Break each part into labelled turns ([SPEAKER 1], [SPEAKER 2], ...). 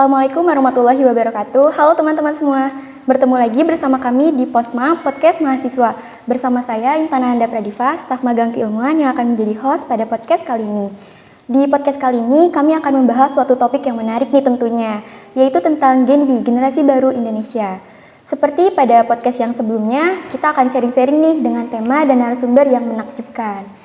[SPEAKER 1] Assalamualaikum warahmatullahi wabarakatuh. Halo teman-teman semua. Bertemu lagi bersama kami di Posma Podcast Mahasiswa. Bersama saya Intan Ananda Pradiva, staf magang keilmuan yang akan menjadi host pada podcast kali ini. Di podcast kali ini kami akan membahas suatu topik yang menarik nih tentunya, yaitu tentang Gen B, generasi baru Indonesia. Seperti pada podcast yang sebelumnya, kita akan sharing-sharing nih dengan tema dan narasumber yang menakjubkan.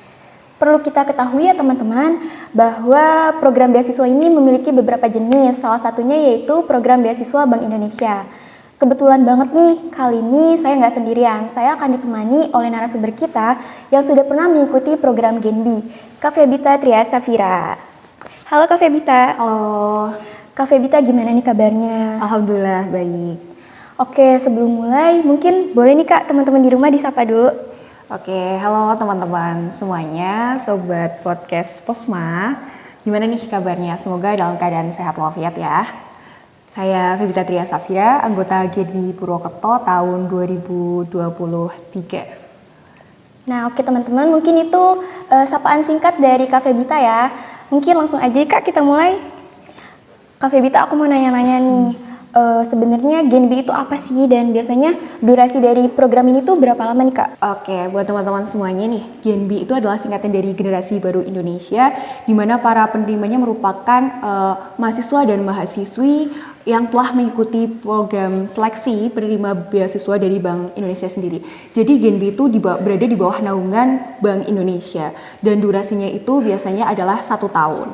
[SPEAKER 1] Perlu kita ketahui ya teman-teman, bahwa program beasiswa ini memiliki beberapa jenis, salah satunya yaitu program beasiswa Bank Indonesia. Kebetulan banget nih, kali ini saya nggak sendirian, saya akan ditemani oleh narasumber kita yang sudah pernah mengikuti program Gen B, Kak Febita Tria Safira. Halo Kak Febita.
[SPEAKER 2] Halo.
[SPEAKER 1] Kak Febita gimana nih kabarnya?
[SPEAKER 2] Alhamdulillah baik.
[SPEAKER 1] Oke, sebelum mulai mungkin boleh nih Kak teman-teman di rumah disapa dulu.
[SPEAKER 2] Oke, halo teman-teman semuanya, sobat podcast Posma. Gimana nih kabarnya? Semoga dalam keadaan sehat walafiat ya. Saya Febita Tria Safira, anggota Gen B Purwokerto tahun 2023.
[SPEAKER 1] Nah, oke teman-teman, mungkin itu sapaan singkat dari Kak Febita ya. Mungkin langsung aja Kak kita mulai. Kak Febita, aku mau nanya-nanya nih. Sebenarnya Gen B itu apa sih dan biasanya durasi dari program ini tuh berapa lama nih Kak?
[SPEAKER 2] Oke, buat teman-teman semuanya nih, Gen B itu adalah singkatan dari Generasi Baru Indonesia, di mana para penerimanya merupakan mahasiswa dan mahasiswi yang telah mengikuti program seleksi penerima beasiswa dari Bank Indonesia sendiri. Jadi Gen B itu berada di bawah naungan Bank Indonesia dan durasinya itu biasanya adalah 1 tahun.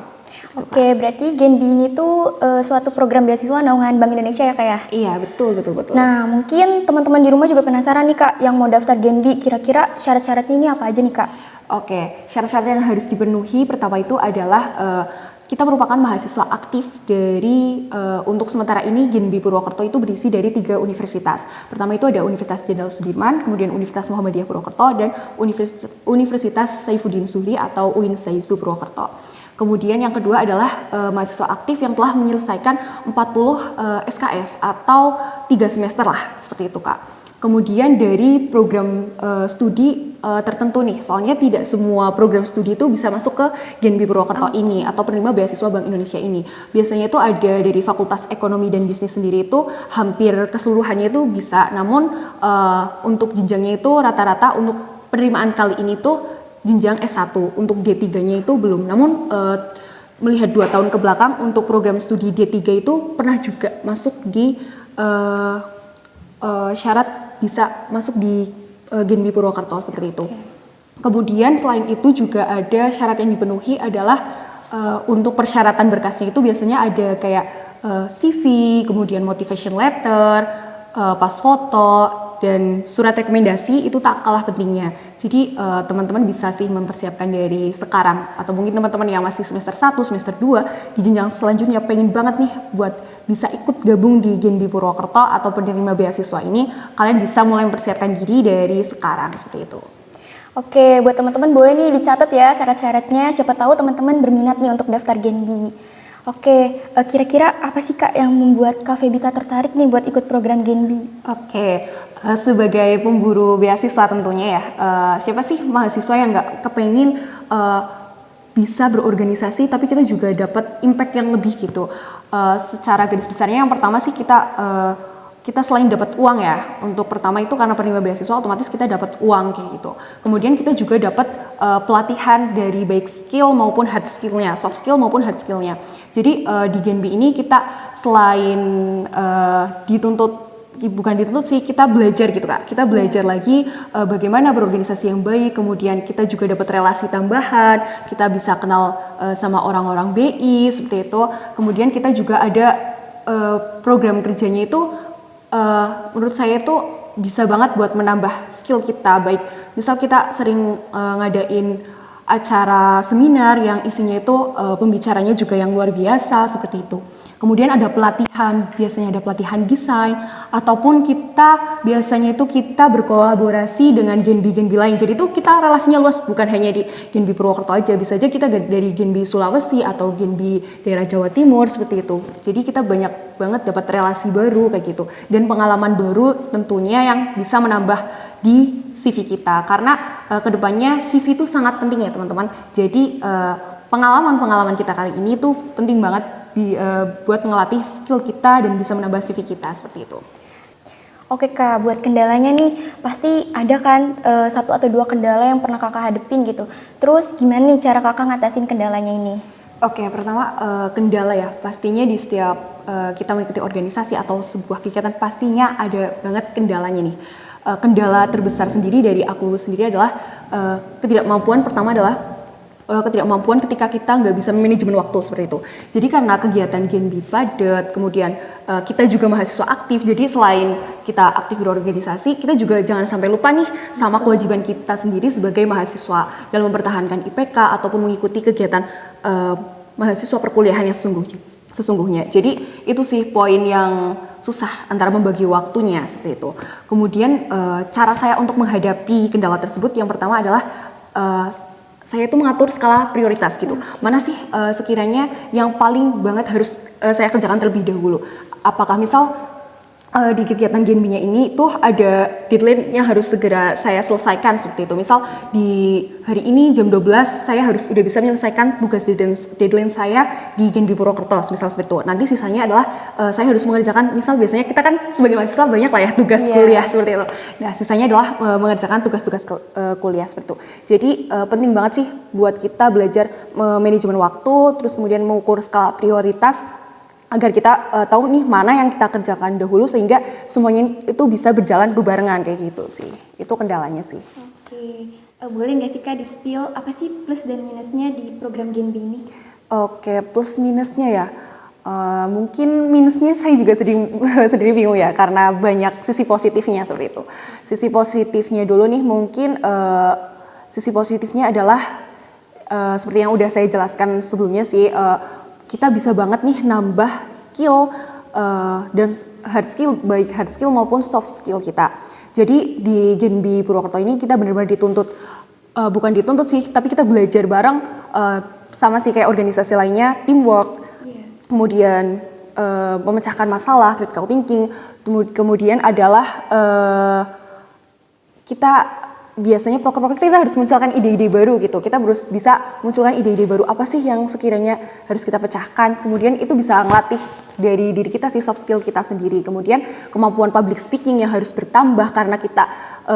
[SPEAKER 1] Oke, berarti Gen B ini tuh suatu program beasiswa naungan Bank Indonesia ya Kak ya?
[SPEAKER 2] Iya, betul.
[SPEAKER 1] Nah, mungkin teman-teman di rumah juga penasaran nih Kak, yang mau daftar Gen B, kira-kira syarat-syaratnya ini apa aja nih Kak?
[SPEAKER 2] Oke, syarat-syarat yang harus dipenuhi pertama itu adalah kita merupakan mahasiswa aktif dari, untuk sementara ini Gen B Purwokerto itu berisi dari 3 universitas. Pertama itu ada Universitas Jenderal Sudirman, kemudian Universitas Muhammadiyah Purwokerto, dan Universitas Saifuddin Zuhri atau UIN Saizu Purwokerto. Kemudian yang kedua adalah mahasiswa aktif yang telah menyelesaikan 40 SKS atau 3 semester lah, seperti itu Kak. Kemudian dari program studi tertentu nih, soalnya tidak semua program studi itu bisa masuk ke Gen B Purwokerto ini atau penerima beasiswa Bank Indonesia ini. Biasanya itu ada dari Fakultas Ekonomi dan Bisnis sendiri itu hampir keseluruhannya itu bisa, namun untuk jenjangnya itu rata-rata untuk penerimaan kali ini tuh jenjang S1, untuk D3-nya itu belum. Namun melihat 2 tahun ke belakang untuk program studi D3 itu pernah juga masuk di syarat bisa masuk di Gen B Purwokerto seperti itu. Kemudian selain itu juga ada syarat yang dipenuhi adalah untuk persyaratan berkasnya itu biasanya ada kayak CV, kemudian motivation letter, pas foto, dan surat rekomendasi itu tak kalah pentingnya. Jadi teman-teman bisa sih mempersiapkan dari sekarang, atau mungkin teman-teman yang masih semester 1, semester 2 di jenjang selanjutnya pengen banget nih buat bisa ikut gabung di Gen B Purwokerto atau penerima beasiswa ini, kalian bisa mulai mempersiapkan diri dari sekarang seperti itu.
[SPEAKER 1] Oke, buat teman-teman boleh nih dicatat ya syarat-syaratnya, siapa tahu teman-teman berminat nih untuk daftar Gen B. Oke, kira-kira apa sih Kak yang membuat Kak Febita tertarik nih buat ikut program Gen B?
[SPEAKER 2] Oke, sebagai pemburu beasiswa tentunya ya, siapa sih mahasiswa yang nggak kepengen bisa berorganisasi tapi kita juga dapat impact yang lebih gitu. Secara garis besarnya yang pertama sih kita selain dapat uang ya, untuk pertama itu karena penerima beasiswa otomatis kita dapat uang kayak gitu. Kemudian kita juga dapat pelatihan dari baik skill maupun hard skillnya, soft skill maupun hard skillnya. Jadi di Gen B ini kita selain bukan dituntut sih, kita belajar gitu Kak. Kita belajar lagi bagaimana berorganisasi yang baik, kemudian kita juga dapat relasi tambahan, kita bisa kenal sama orang-orang BI seperti itu. Kemudian kita juga ada program kerjanya itu menurut saya itu bisa banget buat menambah skill kita, baik misal kita sering ngadain acara seminar yang isinya itu pembicaranya juga yang luar biasa seperti itu. Kemudian ada pelatihan, biasanya ada pelatihan desain, ataupun biasanya itu kita berkolaborasi dengan Gen B lain. Jadi itu kita relasinya luas, bukan hanya di Gen B Purwokerto aja, bisa aja kita dari Gen B Sulawesi atau Gen B daerah Jawa Timur seperti itu. Jadi kita banyak banget dapat relasi baru kayak gitu, dan pengalaman baru tentunya yang bisa menambah di CV kita, karena kedepannya CV itu sangat penting ya teman-teman. Jadi pengalaman kita kali ini tuh penting banget buat ngelatih skill kita dan bisa menambah CV kita seperti itu.
[SPEAKER 1] Oke Kak, buat kendalanya nih pasti ada kan 1 atau 2 kendala yang pernah Kakak hadepin gitu. Terus gimana nih cara Kakak ngatasin kendalanya ini?
[SPEAKER 2] Oke, pertama kendala ya, pastinya di setiap kita mengikuti organisasi atau sebuah kegiatan pastinya ada banget kendalanya nih. Kendala terbesar sendiri dari aku sendiri adalah ketidakmampuan. Pertama adalah ketidakmampuan ketika kita nggak bisa manajemen waktu seperti itu. Jadi karena kegiatan Genbi padat, kemudian kita juga mahasiswa aktif, jadi selain kita aktif berorganisasi, kita juga jangan sampai lupa nih sama kewajiban kita sendiri sebagai mahasiswa dalam mempertahankan IPK ataupun mengikuti kegiatan mahasiswa perkuliahan yang sesungguhnya. Jadi itu sih poin yang susah antara membagi waktunya seperti itu. Kemudian cara saya untuk menghadapi kendala tersebut yang pertama adalah saya itu mengatur skala prioritas gitu. Mana sih sekiranya yang paling banget harus saya kerjakan terlebih dahulu. Apakah misal di kegiatan Genbi-nya ini tuh ada deadline yang harus segera saya selesaikan seperti itu. Misal di hari ini jam 12 saya harus udah bisa menyelesaikan tugas deadline saya di Genbi Purwokerto misal seperti itu. Nanti sisanya adalah saya harus mengerjakan, misal biasanya kita kan sebagai mahasiswa banyak lah ya tugas kuliah seperti itu. Nah sisanya adalah mengerjakan tugas-tugas kuliah seperti itu. Jadi penting banget sih buat kita belajar manajemen waktu, terus kemudian mengukur skala prioritas agar kita tahu nih mana yang kita kerjakan dahulu sehingga semuanya itu bisa berjalan berbarengan kayak gitu sih. Itu kendalanya sih.
[SPEAKER 1] Oke, boleh nggak sih Kak di-spill apa sih plus dan minusnya di program Genbi ini?
[SPEAKER 2] Oke, plus minusnya ya. Mungkin minusnya saya juga sedikit bingung ya karena banyak sisi positifnya seperti itu. Sisi positifnya dulu nih mungkin sisi positifnya adalah seperti yang udah saya jelaskan sebelumnya sih. Kita bisa banget nih nambah skill dan hard skill, baik hard skill maupun soft skill kita. Jadi di Genbi Purwokerto ini kita benar-benar dituntut, bukan dituntut sih, tapi kita belajar bareng sama sih kayak organisasi lainnya, teamwork, kemudian memecahkan masalah, critical thinking, kemudian adalah kita biasanya proker-proker kita harus munculkan ide-ide baru gitu. Kita harus bisa munculkan ide-ide baru apa sih yang sekiranya harus kita pecahkan. Kemudian itu bisa ngelatih dari diri kita sih, soft skill kita sendiri. Kemudian kemampuan public speaking yang harus bertambah karena kita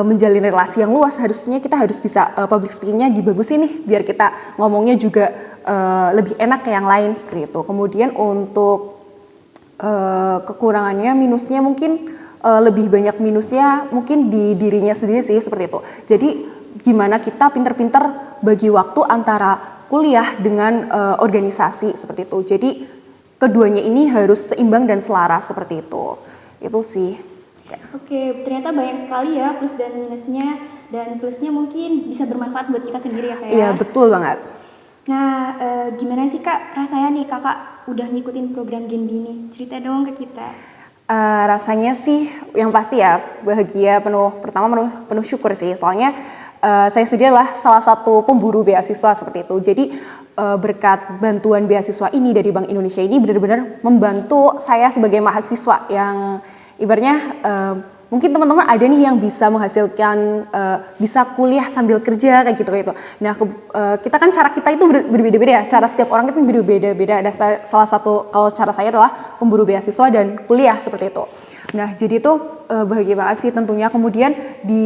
[SPEAKER 2] menjalin relasi yang luas. Harusnya kita harus bisa public speakingnya dibagusin nih biar kita ngomongnya juga lebih enak ke yang lain seperti itu. Kemudian untuk kekurangannya, minusnya mungkin lebih banyak minusnya mungkin di dirinya sendiri sih seperti itu. Jadi gimana kita pinter-pinter bagi waktu antara kuliah dengan organisasi seperti itu. Jadi keduanya ini harus seimbang dan selaras seperti itu. Itu sih. Ya.
[SPEAKER 1] Oke, ternyata banyak sekali ya plus dan minusnya, dan plusnya mungkin bisa bermanfaat buat kita sendiri ya Kak ya.
[SPEAKER 2] Iya, betul banget.
[SPEAKER 1] Nah, gimana sih Kak rasanya nih Kakak udah ngikutin program Genbi ini? Cerita dong ke kita.
[SPEAKER 2] Rasanya sih yang pasti ya bahagia penuh syukur sih, soalnya saya sendiri adalah salah satu pemburu beasiswa seperti itu. Jadi berkat bantuan beasiswa ini dari Bank Indonesia ini benar-benar membantu saya sebagai mahasiswa yang ibaratnya mungkin teman-teman ada nih yang bisa menghasilkan bisa kuliah sambil kerja kayak gitu. Nah kita kan cara kita itu berbeda-beda ya, cara setiap orang itu berbeda-beda. Ada salah satu, kalau cara saya adalah pemburu beasiswa dan kuliah seperti itu. Nah jadi itu bahagia banget sih tentunya. Kemudian di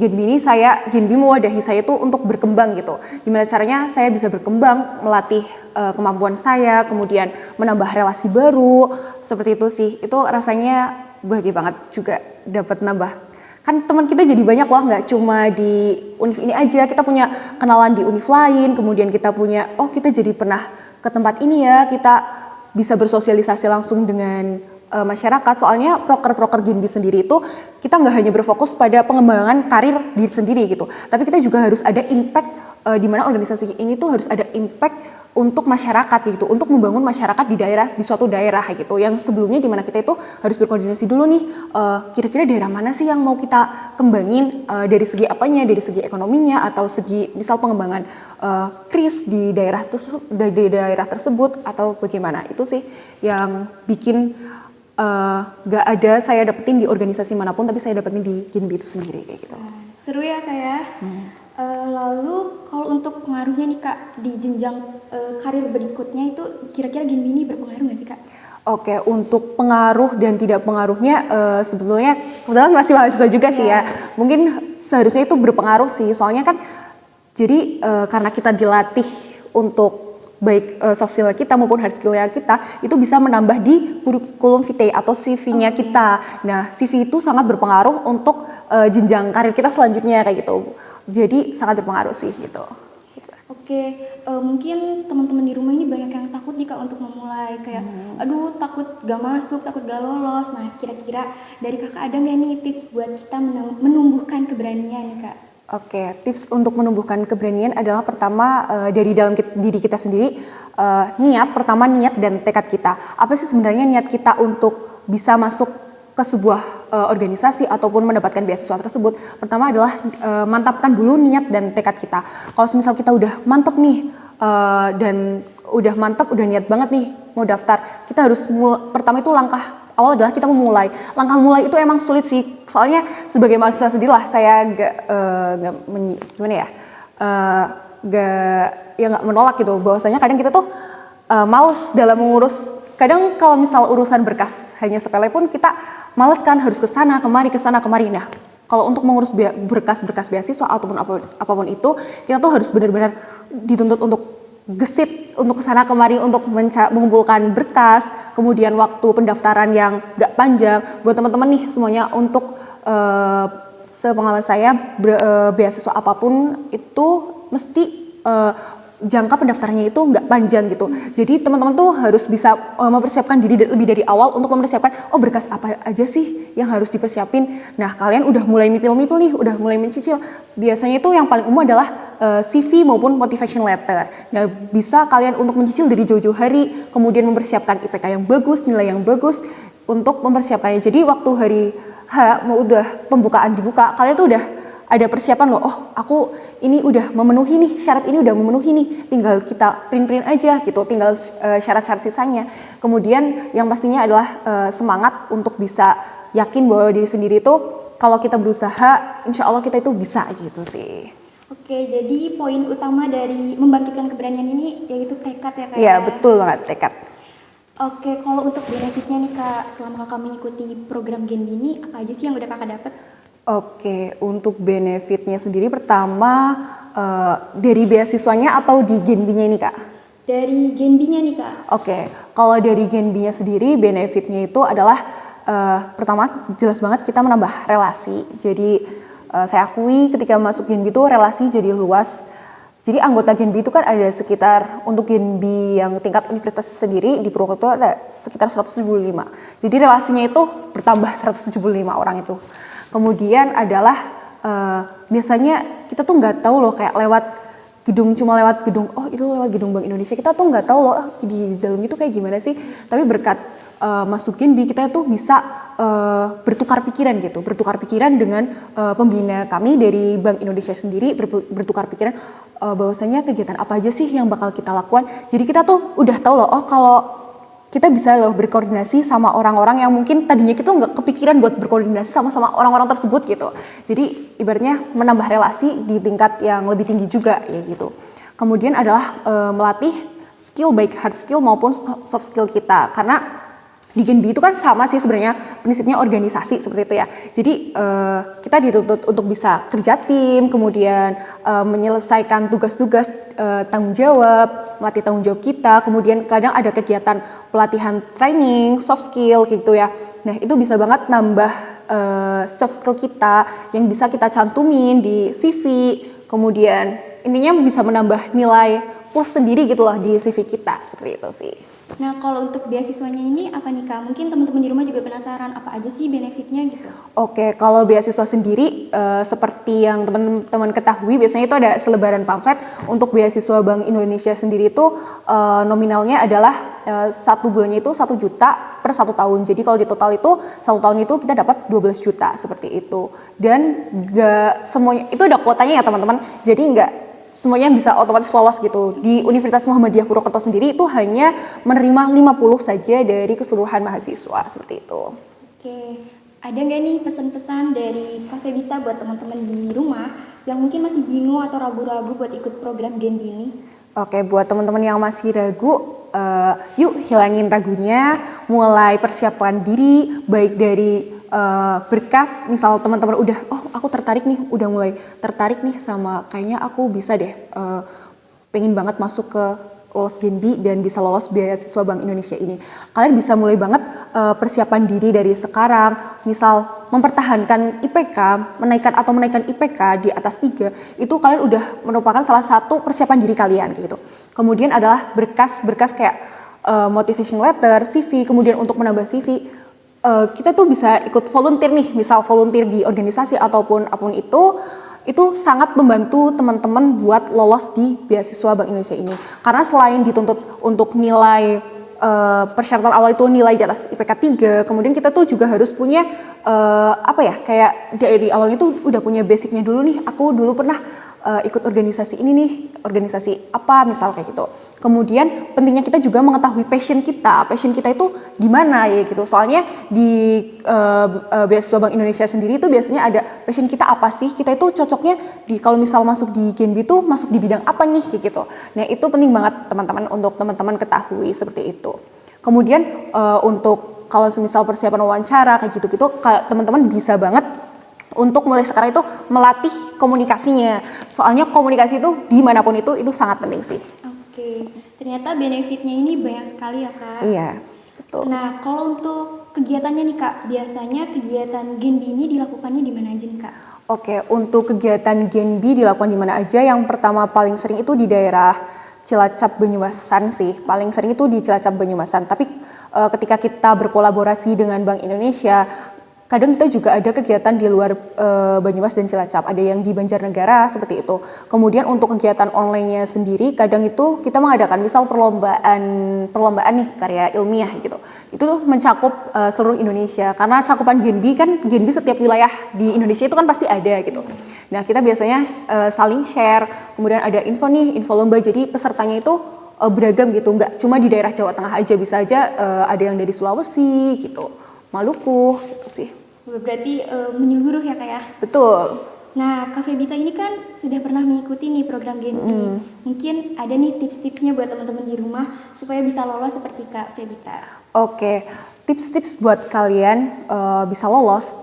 [SPEAKER 2] Genbi ini Genbi mewadahi saya itu untuk berkembang gitu. Gimana caranya saya bisa berkembang, melatih kemampuan saya, kemudian menambah relasi baru seperti itu sih. Itu rasanya bahagia banget juga dapat nambah. Kan teman kita jadi banyak loh, nggak cuma di univ ini aja, kita punya kenalan di univ lain, kemudian kita punya, kita jadi pernah ke tempat ini ya, kita bisa bersosialisasi langsung dengan masyarakat. Soalnya proker-proker Genbi sendiri itu kita nggak hanya berfokus pada pengembangan karir diri sendiri gitu, tapi kita juga harus ada impact di mana organisasi ini tuh harus ada impact untuk masyarakat gitu, untuk membangun masyarakat di suatu daerah gitu. Yang sebelumnya di mana kita itu harus berkoordinasi dulu nih, kira-kira daerah mana sih yang mau kita kembangin dari segi apanya, dari segi ekonominya atau segi misal pengembangan kris di daerah tersebut atau bagaimana. Itu sih yang bikin gak ada saya dapetin di organisasi manapun, tapi saya dapetin di Genbi itu sendiri kayak gitu.
[SPEAKER 1] Seru ya Kak ya. Lalu kalau untuk pengaruhnya nih Kak di jenjang karir berikutnya itu kira-kira Genbi ini berpengaruh nggak sih Kak?
[SPEAKER 2] Oke, untuk pengaruh dan tidak pengaruhnya sebetulnya kebetulan masih mahasiswa juga sih ya. Mungkin seharusnya itu berpengaruh sih, soalnya kan jadi karena kita dilatih untuk baik soft skill kita maupun hard skill kita itu bisa menambah di kurikulum vitae atau CV-nya kita. Nah, CV itu sangat berpengaruh untuk jenjang karir kita selanjutnya kayak gitu. Jadi sangat berpengaruh sih gitu.
[SPEAKER 1] Oke, mungkin teman-teman di rumah ini banyak yang takut nih Kak untuk memulai kayak, aduh takut gak masuk, takut gak lolos. Nah kira-kira dari Kakak ada nggak nih tips buat kita menumbuhkan keberanian nih Kak?
[SPEAKER 2] Oke, tips untuk menumbuhkan keberanian adalah pertama dari dalam diri kita sendiri, pertama niat dan tekad kita. Apa sih sebenarnya niat kita untuk bisa masuk ke sebuah organisasi ataupun mendapatkan beasiswa tersebut? Pertama adalah mantapkan dulu niat dan tekad kita. Kalau misal kita udah mantep nih dan udah mantap, udah niat banget nih mau daftar, kita harus pertama itu langkah awal adalah kita memulai. Langkah mulai itu emang sulit sih, soalnya sebagai mahasiswa sendiri lah saya nggak menolak gitu. Bahwasanya kadang kita tuh males dalam mengurus. Kadang kalau misal urusan berkas hanya sepele pun kita males kan, harus ke sana kemari. Nah, kalau untuk mengurus berkas beasiswa ataupun apapun itu, kita tuh harus benar-benar dituntut untuk gesit untuk kesana kemari untuk mengumpulkan berkas, kemudian waktu pendaftaran yang gak panjang. Buat teman-teman nih semuanya, untuk sepengalaman saya beasiswa apapun itu mesti jangka pendaftarannya itu nggak panjang gitu. Jadi teman-teman tuh harus bisa mempersiapkan diri lebih dari awal untuk mempersiapkan berkas apa aja sih yang harus dipersiapin. Nah, kalian udah mulai mipil-mipil nih, udah mulai mencicil. Biasanya itu yang paling umum adalah CV maupun motivation letter. Nah, bisa kalian untuk mencicil dari jauh-jauh hari, kemudian mempersiapkan IPK yang bagus, nilai yang bagus untuk mempersiapkannya. Jadi waktu hari H mau udah pembukaan dibuka, kalian tuh udah ada persiapan loh. Aku ini udah memenuhi nih, syarat ini udah memenuhi nih, tinggal kita print aja gitu, tinggal syarat-syarat sisanya. Kemudian yang pastinya adalah semangat untuk bisa yakin bahwa diri sendiri itu kalau kita berusaha, insya Allah kita itu bisa gitu sih.
[SPEAKER 1] Oke, jadi poin utama dari membangkitkan keberanian ini yaitu tekad ya Kak?
[SPEAKER 2] Iya, betul banget, tekad.
[SPEAKER 1] Oke, kalau untuk benefitnya nih Kak, selama Kakak mengikuti program Genbi ini, apa aja sih yang udah Kakak dapat?
[SPEAKER 2] Oke, untuk benefitnya sendiri pertama dari beasiswanya atau di Genbi-nya ini Kak?
[SPEAKER 1] Dari Genbi-nya nih Kak.
[SPEAKER 2] Oke, kalau dari Genbi-nya sendiri benefitnya itu adalah pertama jelas banget kita menambah relasi. Jadi saya akui ketika masuk Genbi itu relasi jadi luas. Jadi anggota Genbi itu kan ada sekitar, untuk Genbi yang tingkat universitas sendiri di Purwokerto ada sekitar 175. Jadi relasinya itu bertambah 175 orang itu. Kemudian adalah biasanya kita tuh nggak tahu loh, kayak lewat gedung, cuma lewat gedung, itu lewat gedung Bank Indonesia, kita tuh nggak tahu loh di dalam itu kayak gimana sih. Tapi berkat masuk Genbi kita tuh bisa bertukar pikiran dengan pembina kami dari Bank Indonesia sendiri, bertukar pikiran bahwasanya kegiatan apa aja sih yang bakal kita lakukan. Jadi kita tuh udah tahu loh, kalau kita bisa loh berkoordinasi sama orang-orang yang mungkin tadinya kita nggak kepikiran buat berkoordinasi sama orang-orang tersebut gitu. Jadi ibaratnya menambah relasi di tingkat yang lebih tinggi juga ya gitu. Kemudian adalah melatih skill, baik hard skill maupun soft skill kita, karena di Genbi itu kan sama sih sebenarnya prinsipnya organisasi seperti itu ya. Jadi kita dituntut untuk bisa kerja tim, kemudian menyelesaikan tugas-tugas tanggung jawab, melatih tanggung jawab kita. Kemudian kadang ada kegiatan pelatihan training, soft skill gitu ya. Nah itu bisa banget nambah soft skill kita yang bisa kita cantumin di CV. Kemudian intinya bisa menambah nilai plus sendiri gitu loh di CV kita, seperti itu sih.
[SPEAKER 1] Nah, kalau untuk beasiswanya ini apa nih Kak? Mungkin teman-teman di rumah juga penasaran apa aja sih benefitnya gitu.
[SPEAKER 2] Oke, kalau beasiswa sendiri seperti yang teman-teman ketahui, biasanya itu ada selebaran pamflet. Untuk beasiswa Bank Indonesia sendiri itu nominalnya adalah satu bulannya itu 1 juta per 1 tahun. Jadi kalau di total itu 1 tahun itu kita dapat 12 juta seperti itu. Dan nggak semuanya itu ada kuotanya ya teman-teman. Jadi nggak semuanya bisa otomatis lolos gitu. Di Universitas Muhammadiyah Purwokerto sendiri itu hanya menerima 50 saja dari keseluruhan mahasiswa, seperti itu.
[SPEAKER 1] Oke, ada nggak nih pesan-pesan dari Kak Febita buat teman-teman di rumah yang mungkin masih bingung atau ragu-ragu buat ikut program Genbi ini?
[SPEAKER 2] Oke, buat teman-teman yang masih ragu, yuk hilangin ragunya, mulai persiapkan diri, baik dari berkas, misal teman-teman udah, oh aku tertarik nih, udah mulai tertarik nih sama kayaknya aku bisa deh, pengen banget masuk ke lolos Genbi dan bisa lolos beasiswa Bank Indonesia ini. Kalian bisa mulai banget persiapan diri dari sekarang, misal mempertahankan IPK, menaikkan IPK di atas 3, itu kalian udah merupakan salah satu persiapan diri kalian gitu. Kemudian adalah berkas-berkas kayak motivation letter, CV, kemudian untuk menambah CV, kita tuh bisa ikut volunteer nih, misal volunteer di organisasi ataupun apapun itu sangat membantu teman-teman buat lolos di beasiswa Bank Indonesia ini. Karena selain dituntut untuk nilai persyaratan awal itu nilai di atas IPK 3, kemudian kita tuh juga harus punya kayak dari awalnya tuh udah punya basicnya dulu nih. Aku dulu pernah ikut organisasi ini nih, organisasi apa misal kayak gitu. Kemudian pentingnya kita juga mengetahui passion kita itu di mana ya gitu. Soalnya di beasiswa Bank Indonesia sendiri itu biasanya ada passion kita apa sih, kita itu cocoknya di kalau misal masuk di Genbi itu masuk di bidang apa nih kayak gitu. Nah itu penting banget teman-teman untuk teman-teman ketahui seperti itu. Kemudian untuk kalau misal persiapan wawancara kayak gitu-gitu, teman-teman bisa banget untuk mulai sekarang itu melatih komunikasinya. Soalnya komunikasi itu dimanapun itu sangat penting sih.
[SPEAKER 1] Oke, ternyata benefitnya ini banyak sekali ya Kak.
[SPEAKER 2] Iya, betul.
[SPEAKER 1] Nah, kalau untuk kegiatannya nih Kak, biasanya kegiatan Genbi ini dilakukannya di mana aja nih Kak?
[SPEAKER 2] Oke, untuk kegiatan Genbi dilakukan di mana aja? Yang pertama paling sering itu di daerah Cilacap Banyumasan sih. Paling sering itu di Cilacap Banyumasan. Tapi ketika kita berkolaborasi dengan Bank Indonesia, kadang kita juga ada kegiatan di luar Banyumas dan Cilacap, ada yang di Banjarnegara seperti itu. Kemudian untuk kegiatan online-nya sendiri, kadang itu kita mengadakan misal perlombaan nih karya ilmiah gitu. Itu tuh mencakup seluruh Indonesia, karena cakupan Genbi setiap wilayah di Indonesia itu kan pasti ada gitu. Nah kita biasanya saling share, kemudian ada info lomba, jadi pesertanya itu beragam gitu, nggak cuma di daerah Jawa Tengah aja, bisa aja ada yang dari Sulawesi gitu, Maluku gitu sih.
[SPEAKER 1] Berarti menyeluruh ya Kak ya?
[SPEAKER 2] Betul.
[SPEAKER 1] Nah Kak Febita ini kan sudah pernah mengikuti nih program Genbi. Mungkin ada nih tips-tipsnya buat teman-teman di rumah supaya bisa lolos seperti Kak Febita.
[SPEAKER 2] Oke, tips-tips buat kalian bisa lolos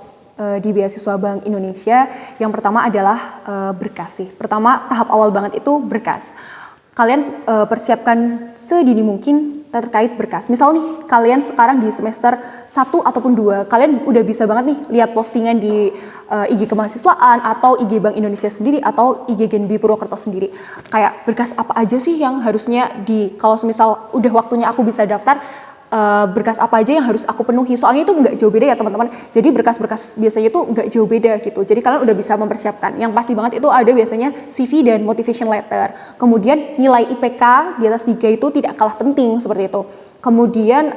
[SPEAKER 2] di beasiswa Bank Indonesia. Yang pertama adalah berkas sih. Pertama tahap awal banget itu berkas. Kalian persiapkan sedini mungkin terkait berkas. Misal nih, kalian sekarang di semester 1 ataupun 2, kalian udah bisa banget nih lihat postingan di IG kemahasiswaan atau IG Bank Indonesia sendiri atau IG Genbi Purwokerto sendiri. Kayak berkas apa aja sih yang harusnya kalau misal udah waktunya aku bisa daftar, berkas apa aja yang harus aku penuhi. Soalnya itu nggak jauh beda ya teman-teman. Jadi berkas-berkas biasanya itu nggak jauh beda gitu. Jadi kalian udah bisa mempersiapkan. Yang pasti banget itu ada biasanya CV dan motivation letter. Kemudian nilai IPK di atas 3 itu tidak kalah penting seperti itu. Kemudian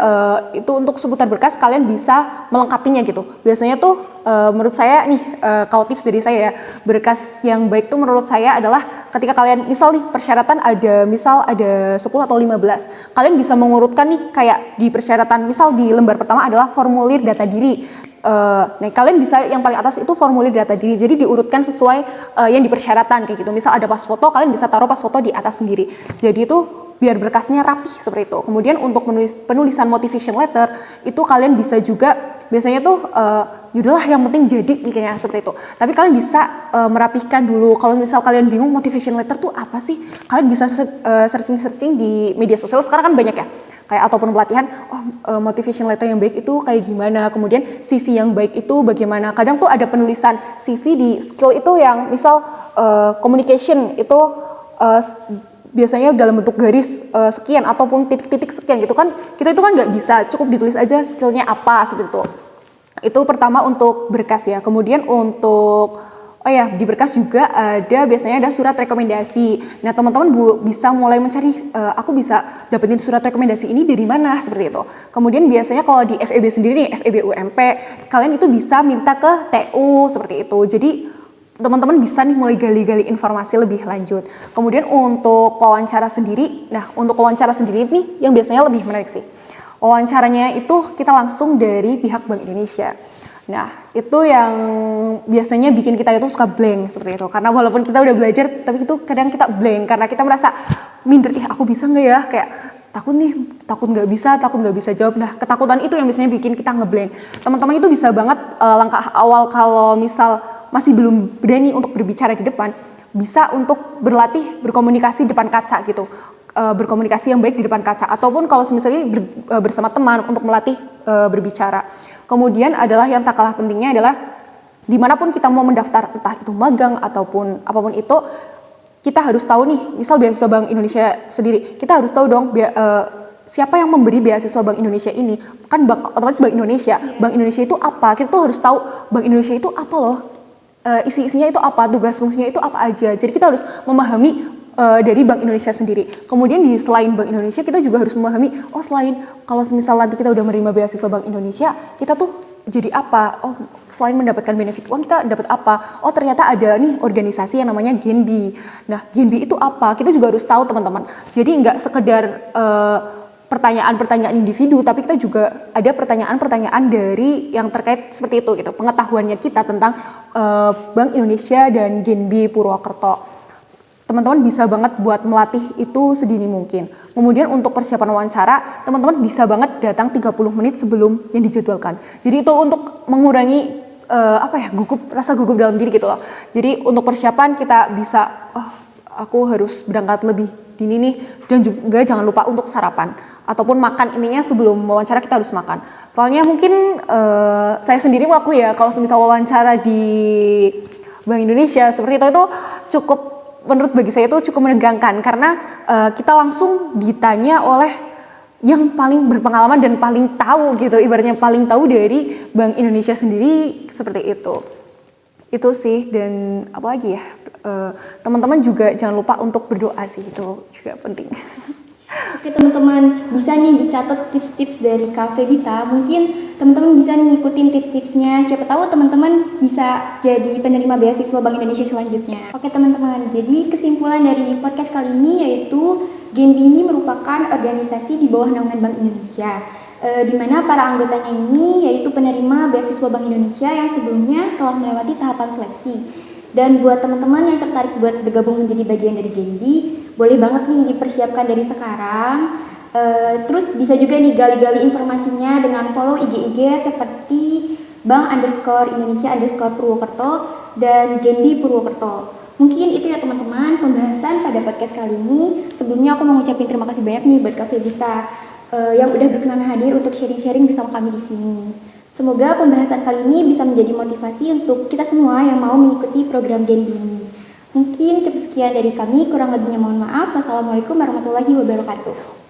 [SPEAKER 2] itu untuk seputar berkas kalian bisa melengkapinya gitu. Biasanya tuh menurut saya nih, kalau tips dari saya ya, berkas yang baik tuh menurut saya adalah ketika kalian misal nih persyaratan ada 10 atau 15, kalian bisa mengurutkan nih kayak di persyaratan, misal di lembar pertama adalah formulir data diri. Nah kalian bisa yang paling atas itu formulir data diri, jadi diurutkan sesuai yang di persyaratan kayak gitu. Misal ada pas foto, kalian bisa taruh pas foto di atas sendiri. Jadi itu biar berkasnya rapih seperti itu. Kemudian untuk penulisan motivation letter itu kalian bisa juga biasanya tuh yaudahlah yang penting jadi mikirnya seperti itu. Tapi kalian bisa merapihkan dulu. Kalau misal kalian bingung motivation letter tuh apa sih, kalian bisa searching di media sosial sekarang kan banyak ya. Kayak ataupun pelatihan, motivation letter yang baik itu kayak gimana, kemudian CV yang baik itu bagaimana. Kadang tuh ada penulisan CV di skill itu yang misal communication itu biasanya dalam bentuk garis sekian ataupun titik-titik sekian gitu kan. Kita itu kan nggak bisa, cukup ditulis aja skillnya apa seperti itu. Itu pertama untuk berkas ya. Kemudian untuk di berkas juga biasanya ada surat rekomendasi. Nah teman-teman bisa mulai mencari, aku bisa dapetin surat rekomendasi ini dari mana seperti itu. Kemudian biasanya kalau di FEB sendiri nih, FEB UMP, kalian itu bisa minta ke TU seperti itu. Jadi teman-teman bisa nih mulai gali-gali informasi lebih lanjut. Kemudian untuk wawancara sendiri, nih yang biasanya lebih menarik sih. Wawancaranya itu kita langsung dari pihak Bank Indonesia. Nah, itu yang biasanya bikin kita itu suka blank seperti itu. Karena walaupun kita udah belajar, tapi itu kadang kita blank karena kita merasa minder, aku bisa nggak ya? Kayak takut nggak bisa jawab. Nah, ketakutan itu yang biasanya bikin kita ngeblank. Teman-teman itu bisa banget langkah awal kalau misal masih belum berani untuk berbicara di depan, bisa untuk berlatih berkomunikasi depan kaca gitu. Berkomunikasi yang baik di depan kaca, ataupun kalau misalnya bersama teman untuk melatih berbicara. Kemudian adalah yang tak kalah pentingnya adalah dimanapun kita mau mendaftar, entah itu magang ataupun apapun itu, kita harus tahu nih, misal beasiswa Bank Indonesia sendiri, kita harus tahu dong siapa yang memberi beasiswa Bank Indonesia ini. Kan otomatis Bank Indonesia. Bank Indonesia itu apa? Kita tuh harus tahu Bank Indonesia itu apa loh. Isi-isinya itu apa, tugas fungsinya itu apa aja. Jadi kita harus memahami dari Bank Indonesia sendiri. Kemudian selain Bank Indonesia, kita juga harus memahami, selain kalau misal nanti kita udah menerima beasiswa Bank Indonesia, kita tuh jadi apa? Selain mendapatkan benefit uang, kita dapat apa? Ternyata ada nih organisasi yang namanya Genbi. Nah, Genbi itu apa? Kita juga harus tahu, teman-teman. Jadi nggak sekedar pertanyaan-pertanyaan individu, tapi kita juga ada pertanyaan-pertanyaan dari yang terkait seperti itu, gitu. Pengetahuannya kita tentang Bank Indonesia dan Genbi Purwokerto. Teman-teman bisa banget buat melatih itu sedini mungkin. Kemudian untuk persiapan wawancara, teman-teman bisa banget datang 30 menit sebelum yang dijadwalkan. Jadi itu untuk mengurangi rasa gugup dalam diri gitu loh. Jadi untuk persiapan kita bisa, aku harus berangkat lebih dini nih, dan juga jangan lupa untuk sarapan ataupun makan. Intinya sebelum wawancara kita harus makan. Soalnya mungkin saya sendiri mengaku ya, kalau misal wawancara di Bank Indonesia seperti itu cukup, menurut bagi saya itu cukup menegangkan karena kita langsung ditanya oleh yang paling berpengalaman dan paling tahu gitu, ibaratnya paling tahu dari Bank Indonesia sendiri seperti itu. Itu sih, dan apalagi ya, teman-teman juga jangan lupa untuk berdoa sih, itu juga penting.
[SPEAKER 1] Oke teman-teman, bisa nih dicatat tips-tips dari Kak Febita. Mungkin teman-teman bisa nih ngikutin tips-tipsnya. Siapa tahu teman-teman bisa jadi penerima beasiswa Bank Indonesia selanjutnya. Oke teman-teman, jadi kesimpulan dari podcast kali ini yaitu Genbi ini merupakan organisasi di bawah naungan Bank Indonesia, di mana para anggotanya ini yaitu penerima beasiswa Bank Indonesia yang sebelumnya telah melewati tahapan seleksi. Dan buat teman-teman yang tertarik buat bergabung menjadi bagian dari Genbi, boleh banget nih dipersiapkan dari sekarang. Terus bisa juga nih gali-gali informasinya dengan follow IG-IG seperti Bank_Indonesia_Purwokerto dan Genbi Purwokerto. Mungkin itu ya teman-teman pembahasan pada podcast kali ini. Sebelumnya aku mau ngucapin terima kasih banyak nih buat Kak Febita yang udah berkenan hadir untuk sharing-sharing bersama kami di sini. Semoga pembahasan kali ini bisa menjadi motivasi untuk kita semua yang mau mengikuti program Genbi ini. Mungkin cukup sekian dari kami, kurang lebihnya mohon maaf. Wassalamualaikum warahmatullahi wabarakatuh.